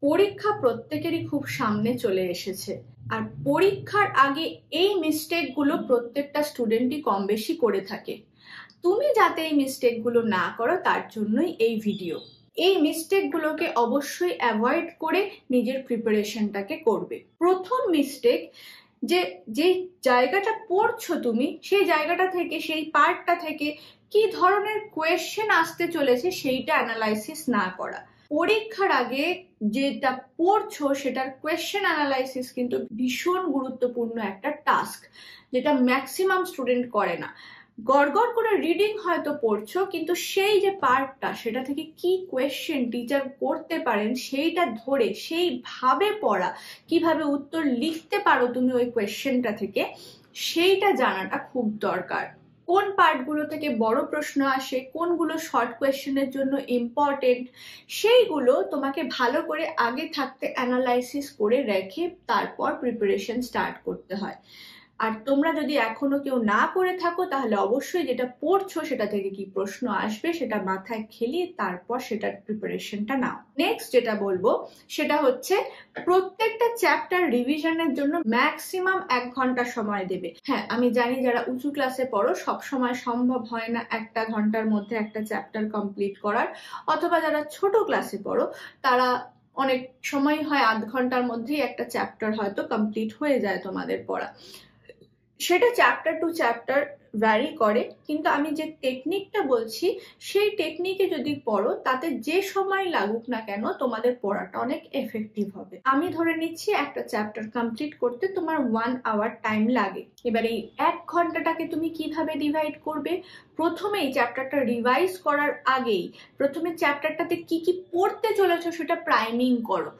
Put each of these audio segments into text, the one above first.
পরীক্ষা প্রত্যেকেরই খুব সামনে চলে এসেছে, আর পরীক্ষার আগে এই মিস্টেকগুলো প্রত্যেকটা স্টুডেন্টই কম বেশি করে থাকে। তুমি যাতে এই মিস্টেকগুলো না করো তার জন্যই এই ভিডিও। এই মিস্টেকগুলোকে অবশ্যই অ্যাভয়েড করে নিজের প্রিপারেশনটাকে করবে। প্রথম মিস্টেক, যে জায়গাটা পড়ছো তুমি, সেই জায়গাটা থেকে, সেই পার্টটা থেকে কি ধরনের কোয়েশ্চেন আসতে চলেছে সেইটা অ্যানালাইসিস না করা। পরীক্ষার আগে যেটা পড়ছো সেটার কোয়েশ্চেন অ্যানালাইসিস কিন্তু ভীষণ গুরুত্বপূর্ণ একটা টাস্ক, যেটা ম্যাক্সিমাম স্টুডেন্ট করে না। গড়গড় করে রিডিং হয়তো পড়ছো, কিন্তু সেই যে পার্টটা, সেটা থেকে কি কোয়েশ্চেন টিচার করতে পারেন সেইটা ধরে সেইভাবে পড়া, কিভাবে উত্তর লিখতে পারো তুমি ওই কোয়েশ্চেনটা থেকে, সেইটা জানাটা খুব দরকার। কোন পার্টগুলো থেকে বড় প্রশ্ন আসে, কোনগুলো শর্ট কোয়েশ্চেনের জন্য ইম্পর্টেন্ট, সেইগুলো তোমাকে ভালো করে আগে থাকতে অ্যানালাইসিস করে রেখে তারপর প্রিপারেশন স্টার্ট করতে হয়। আর তোমরা যদি এখনো কেউ না করে থাকো, তাহলে অবশ্যই যেটা পড়ছো সেটা থেকে কি প্রশ্ন আসবে সেটা মাথায় খেলিয়ে তারপর সেটার প্রিপারেশনটা নাও। নেক্সট যেটা বলবো সেটা হচ্ছে প্রত্যেকটা চ্যাপ্টার রিভিশনের জন্য ম্যাক্সিমাম 1 ঘন্টা সময় দেবে। হ্যাঁ, আমি জানি যারা উঁচু ক্লাসে পড়ো সব সময় সম্ভব হয় না 1 ঘন্টার মধ্যে একটা চ্যাপ্টার কমপ্লিট করার, অথবা যারা ছোট ক্লাসে পড়ো তারা অনেক সময় হয় 1/2 ঘন্টার মধ্যেই একটা চ্যাপ্টার হয়তো কমপ্লিট হয়ে যায় তোমাদের পড়া। সেটা চ্যাপ্টার টু চ্যাপ্টার ভ্যারি করে, কিন্তু আমি যে টেকনিকটা বলছি সেই টেকনিকে যদি পড়ো তাতে যে সময় লাগুক না কেন তোমাদের পড়াটা অনেক এফেক্টিভ হবে। আমি ধরে নিচ্ছি একটা চ্যাপ্টার কমপ্লিট করতে তোমার 1 আওয়ার টাইম লাগে। এবার এই 1 ঘন্টাটাকে তুমি কিভাবে ডিভাইড করবে? প্রথমেই চ্যাপ্টারটা রিভাইজ করার আগেই প্রথমে চ্যাপ্টারটাতে কি কি পড়তে চলেছো সেটা প্রাইমিং করো।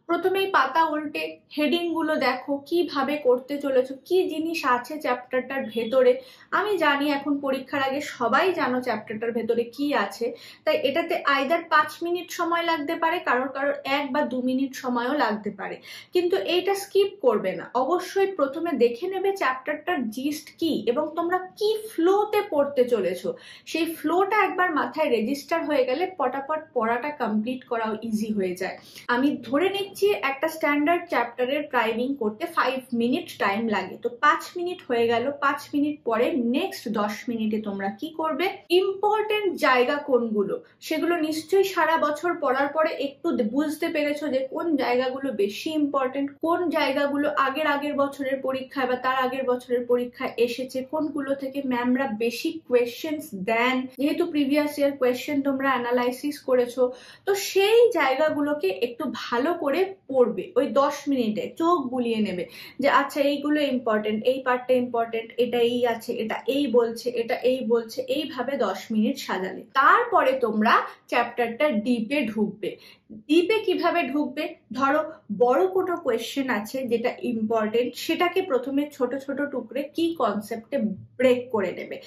প্রথমেই পাতা উল্টে হেডিং গুলো দেখো, কিভাবে করতে চলেছো, কি জিনিস আছে চ্যাপ্টারটার ভেতরে। আমি জানি এখন পরীক্ষার আগে সবাই জানো চ্যাপ্টারটার ভেতরে কি আছে, তাই এটাতে আইদার 5 মিনিট সময় লাগতে পারে, কারোর 1 বা 2 মিনিট সময়ও লাগতে পারে, কিন্তু এইটা স্কিপ করবে না। অবশ্যই প্রথমে দেখে নেবে চ্যাপ্টারটার জিস্ট কি এবং তোমরা কি ফ্লোতে পড়তে চলেছো। সেই ফ্লোটা একবার মাথায় রেজিস্টার হয়ে গেলে পটাপট পড়াটা কমপ্লিট করাও ইজি হয়ে যায়। আমি ধরে নিচ্ছি একটা স্ট্যান্ডার্ড চ্যাপ্টারের প্রাইমিং করতে 5 মিনিট টাইম লাগে, তো 5 মিনিট হয়ে গেল। 5 মিনিট পরে নেক্সট 10 মিনিটে তোমরা কি করবে? ইম্পর্টেন্ট জায়গা কোনগুলো সেগুলো নিশ্চয়ই সারা বছর পড়ার পরে একটু বুঝতে পেরেছো যে কোন জায়গাগুলো বেশি ইম্পর্টেন্ট, কোন জায়গাগুলো আগের বছরের পরীক্ষায় বা তার আগের বছরের পরীক্ষায় এসেছে, কোনগুলো থেকে ম্যামরা বেশি কোয়েশ্চেন্স দেন, যেহেতু প্রিভিয়াস ইয়ার কোয়েশ্চেন তোমরা অ্যানালাইসিস করেছো। তো সেই জায়গাগুলোকে একটু ভালো করে পড়বে। ওই 10 মিনিটে চোখ বুলিয়ে নেবে যে আচ্ছা এইগুলো ইম্পর্টেন্ট, এই পার্টটা ইম্পর্টেন্ট, এটা এই আছে, এটা এই বলছে, এটা এই বলছে, এইভাবে 10 মিনিট সাজালে তারপরে তোমরা চ্যাপ্টারটা ডিপে ঢুকবে। ডিপে কিভাবে ঢুকবে? ধরো বড় কোনো কোয়েশ্চেন আছে যেটা ইম্পর্টেন্ট, সেটাকে প্রথমে ছোট ছোট টুকরে কি কনসেপ্টে ব্রেক করে নেবে।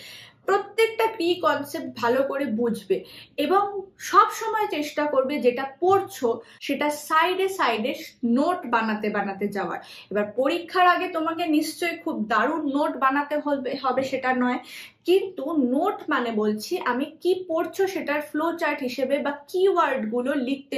প্রত্যেকটা কি কনসেপ্ট ভালো করে বুঝবে এবং সব সময় চেষ্টা করবে যেটা পড়ছো সেটা সাইডে সাইডে নোট বানাতে যাওয়ার। এবার পরীক্ষার আগে তোমাকে নিশ্চয়ই খুব দারুণ নোট বানাতে হবে সেটা নয়, কিন্তু নোট মানে বলছি আমি কি পড়ছো সেটার ফ্লো চার্ট হিসেবে বা কিওয়ার্ড গুলো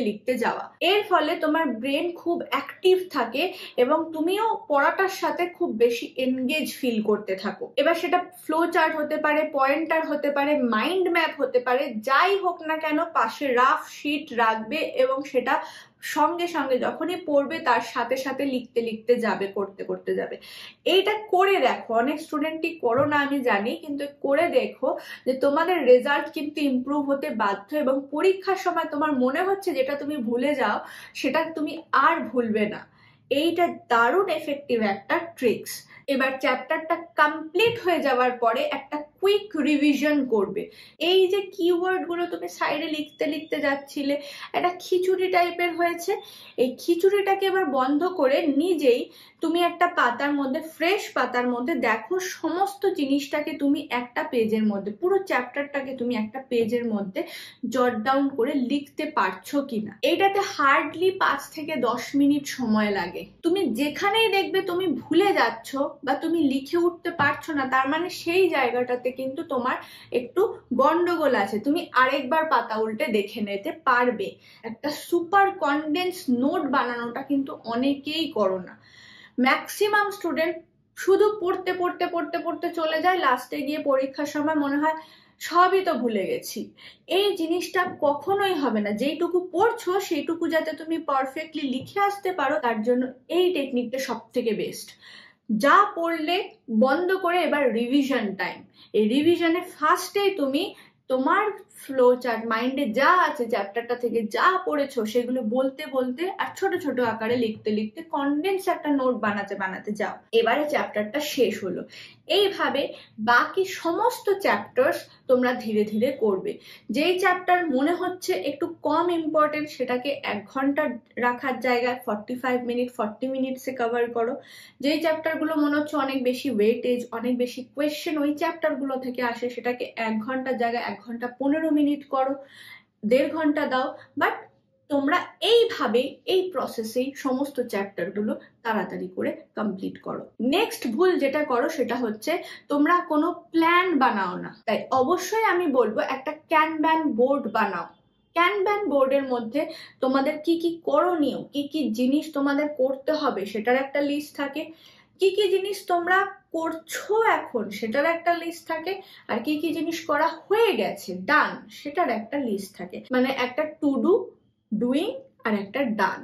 লিখতে যাওয়া। এর ফলে তোমার ব্রেন খুব অ্যাক্টিভ থাকে এবং তুমিও পড়াটার সাথে খুব বেশি এনগেজ ফিল করতে থাকো। এবার সেটা ফ্লো চার্ট হতে পারে, পয়েন্টার হতে পারে, মাইন্ড ম্যাপ হতে পারে, যাই হোক না কেন পাশে রাফ শিট রাখবে এবং সেটা সঙ্গে সঙ্গে যখনই পড়বে তার সাথে সাথে লিখতে যাবে, করতে যাবে। এইটা করে দেখো, অনেক স্টুডেন্টই করো না আমি জানি, কিন্তু করে দেখো যে তোমাদের রেজাল্ট কিন্তু ইমপ্রুভ হতে বাধ্য এবং পরীক্ষার সময় তোমার মনে হচ্ছে যেটা তুমি ভুলে যাও সেটা তুমি আর ভুলবে না। এইটা দারুণ এফেক্টিভ একটা ট্রিক্স। এবার চ্যাপ্টারটা কমপ্লিট হয়ে যাওয়ার পরে একটা কুইক রিভিশন করবে। এই যে কিওয়ার্ড গুলো তুমি সাইডে লিখতে যাচ্ছিলে, একটা খিচুড়ি টাইপের হয়েছে, এই খিচুড়িটাকে এবার বন্ধ করে নিজেই তুমি একটা পাতার মধ্যে, ফ্রেশ পাতার মধ্যে দেখো সমস্ত জিনিসটাকে তুমি একটা পেজের মধ্যে, পুরো চ্যাপ্টারটাকে তুমি একটা পেজের মধ্যে জট ডাউন করে লিখতে পারছো কিনা। এইটাতে হার্ডলি 5 থেকে 10 মিনিট সময় লাগে। তুমি যেখানেই দেখবে তুমি ভুলে যাচ্ছ বা তুমি লিখে উঠতে পারছো না, তার মানে সেই জায়গাটাতে কিন্তু তোমার একটু গন্ডগোল আছে, তুমি আরেকবার পাতা উল্টে দেখে নিতে পারবে। একটা সুপার কনডেন্স নোট বানানোটা কিন্তু অনেকেই করো না। ম্যাক্সিমাম স্টুডেন্ট শুধু পড়তে পড়তে পড়তে পড়তে চলে যায়, লাস্টে গিয়ে পরীক্ষার সময় মনে হয় সবই তো ভুলে গেছি। এই জিনিসটা কখনোই হবে না। যেইটুকু পড়ছো সেইটুকু যাতে তুমি পারফেক্টলি লিখে আসতে পারো, তার জন্য এই টেকনিকটা সব থেকে বেস্ট। যা পড়লে বন্ধ করে এবার রিভিশন টাইম। এই রিভিশনে ফার্স্টেই তুমি তোমার ফ্লো চার্ট, মাইন্ডে যা আছে চ্যাপ্টারটা থেকে যা পড়েছো সেগুলো বলতে বলতে আর ছোট ছোট আকারে লিখতে লিখতে কনডেন্স একটা নোট বানাতে বানাতে যাও। এবারে চ্যাপ্টারটা শেষ হলো। এইভাবে বাকি সমস্ত চ্যাপ্টার্স তোমরা ধীরে ধীরে করবে। যেই চ্যাপ্টার মনে হচ্ছে একটু কম ইম্পর্টেন্ট সেটাকে 1 ঘন্টা রাখার জায়গায় 45 মিনিট 40 মিনিটসে কভার করো। যেই চ্যাপ্টারগুলো মনে হচ্ছে অনেক বেশি ওয়েটেজ, অনেক বেশি কোয়েশ্চেন ওই চ্যাপ্টারগুলো থেকে আসে, সেটাকে 1 ঘন্টার জায়গায় 1 ঘন্টা 15 মিনিট করো, 1.5 ঘন্টা দাও। বাট তোমরা এইভাবে এই প্রসেসেই সমস্ত চ্যাপ্টারগুলো তাড়াতাড়ি করে কমপ্লিট করো। নেক্সট ভুল যেটা করো সেটা হচ্ছে তোমরা কোনো প্ল্যান বানাও না। তাই অবশ্যই আমি বলবো একটা ক্যানভান বোর্ড বানাও। ক্যানভান বোর্ডের মধ্যে তোমাদের কি কি করণীয়, কি কি জিনিস তোমাদের করতে হবে সেটার একটা লিস্ট থাকে, কি কি জিনিস তোমরা করছো এখন সেটার একটা লিস্ট থাকে, আর কি কি জিনিস করা হয়ে গেছে ডান সেটার একটা লিস্ট থাকে। মানে একটা টু ডু, ডুইং আর একটা ডান।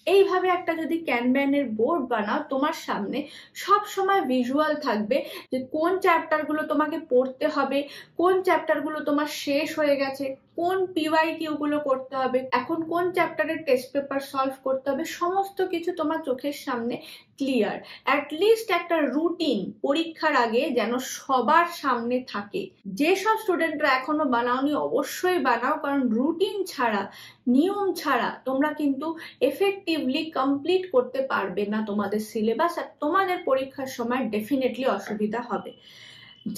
এইভাবে একটা যদি ক্যানভানের বোর্ড বানাও, তোমার সামনে সব সময় ভিজুয়াল থাকবে যে কোন চ্যাপ্টারগুলো তোমাকে পড়তে হবে, কোন চ্যাপ্টারগুলো তোমার শেষ হয়ে গেছে, কোন পিওয়াইকিউ গুলো করতে হবে, এখন কোন চ্যাপ্টারের টেস্ট পেপার সলভ করতে হবে, সমস্ত কিছু তোমার চোখের সামনে ক্লিয়ার। অ্যাটলিস্ট একটা রুটিন পরীক্ষার আগে যেন সবার সামনে থাকে। যেসব স্টুডেন্টরা এখনো বানাওনি অবশ্যই বানাও, কারণ রুটিন ছাড়া, নিয়ম ছাড়া তোমরা কিন্তু এফেক্টিভলি কমপ্লিট করতে পারবে না তোমাদের সিলেবাস, আর তোমাদের পরীক্ষার সময় ডেফিনেটলি অসুবিধা হবে।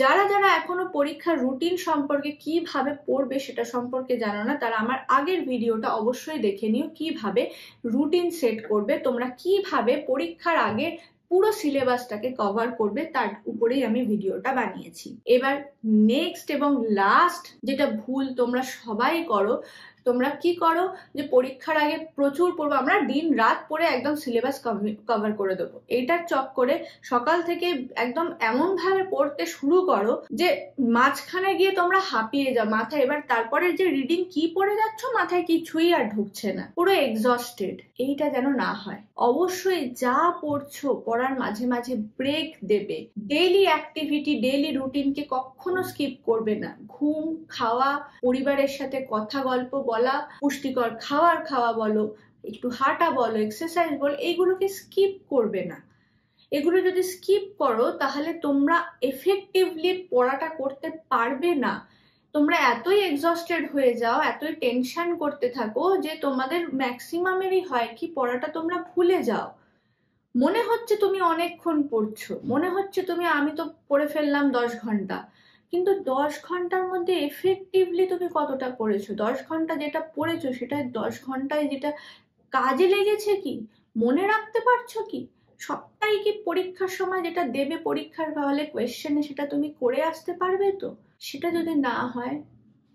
যারা যারা এখনো পরীক্ষার রুটিন সম্পর্কে কিভাবে পড়বে সেটা সম্পর্কে জানো না, তারা আমার আগের ভিডিওটা অবশ্যই দেখে নিও, কিভাবে রুটিন সেট করবে, তোমরা কিভাবে পরীক্ষার আগে পুরো সিলেবাসটাকে কভার করবে তার উপরেই আমি ভিডিওটা বানিয়েছি। এবার নেক্সট এবং লাস্ট যেটা ভুল তোমরা সবাই করো, তোমরা কি করো যে পরীক্ষার আগে প্রচুর পড়বো, আমরা দিন রাত পড়ে একদম সিলেবাস কভার করে দেবো। এইটার চক্করে সকাল থেকে একদম এমন ভাবে পড়তে শুরু করো যে মাঝখানে গিয়ে তোমরা হাঁপিয়ে যাও মাথায়। এবার তারপরে যে রিডিং কি পড়ে যাচ্ছ মাথায় কিছুই আর ঢুকছে না, পুরো এক্সস্টেড। এইটা যেন না হয়। অবশ্যই যা পড়ছো পড়ার মাঝে মাঝে ব্রেক দেবে। ডেইলি অ্যাক্টিভিটি, ডেইলি রুটিনকে কখনো স্কিপ করবে না। ঘুম, খাওয়া, পরিবারের সাথে কথা গল্প বলা, পুষ্টিকর খাবার খাওয়া বলো, একটু হাঁটা বলো, এক্সারসাইজ বলো, এইগুলোকে স্কিপ করবে না। এগুলো যদি স্কিপ করো তাহলে তোমরা এফেক্টিভলি পড়াটা করতে পারবে না। তোমরা এতই এক্সস্টেড হয়ে যাও, এতই টেনশন করতে থাকো যে তোমাদের ম্যাক্সিমামেরই হয় কি পড়াটা তোমরা ভুলে যাও। মনে হচ্ছে তুমি অনেকক্ষণ পড়ছো, মনে হচ্ছে আমি তো পড়ে ফেললাম 10 ঘন্টা, কিন্তু 10 ঘন্টার মধ্যে এফেক্টিভলি তুমি কতটা পড়েছো? 10 ঘন্টা যেটা পড়েছো সেটা 10 ঘন্টায় যেটা কাজে লেগেছে কি, মনে রাখতে পারছো কি, সবটাই কি পরীক্ষার সময় যেটা দেবে পরীক্ষার হলে কোয়েশ্চেনে সেটা তুমি করে আসতে পারবে? তো সেটা যদি না হয়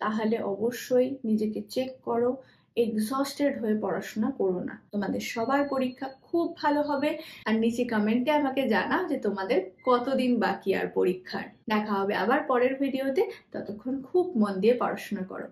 তাহলে অবশ্যই নিজেকে চেক করো, এক্সস্টেড হয়ে পড়াশোনা করো না। তোমাদের সবার পরীক্ষা খুব ভালো হবে। আর নিচে কমেন্টে আমাকে জানাও যে তোমাদের কতদিন বাকি আর পরীক্ষার। দেখা হবে আবার পরের ভিডিওতে, ততক্ষণ খুব মন দিয়ে পড়াশোনা করো।